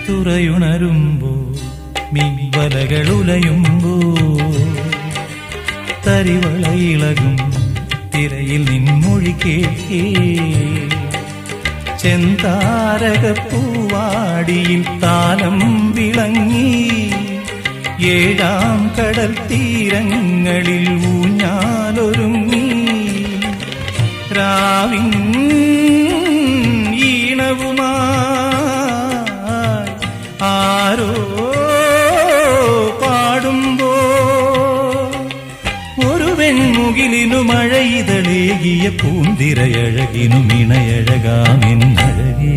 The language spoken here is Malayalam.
തുറയുണരുമ്പോ മീൻവലകളുലയുമ്പോ തരിവളയിളകും തിരയിൽ നിൻമൊഴി കേൾക്കേ ചെന്താരകപ്പൂവാടിയിൽ താലം വിളങ്ങി ഏഴാം കടൽ തീരങ്ങളിൽ ഊഞ്ഞാലൊരുങ്ങി രാവിൻ ഈണവുമായി ആരോ പാടുമ്പോ ഒരു വെൺമുകിലിനു മഴയിതളേകിയ പൂന്തിരയഴകിനു മിണയഴകാമെന്നഴകേ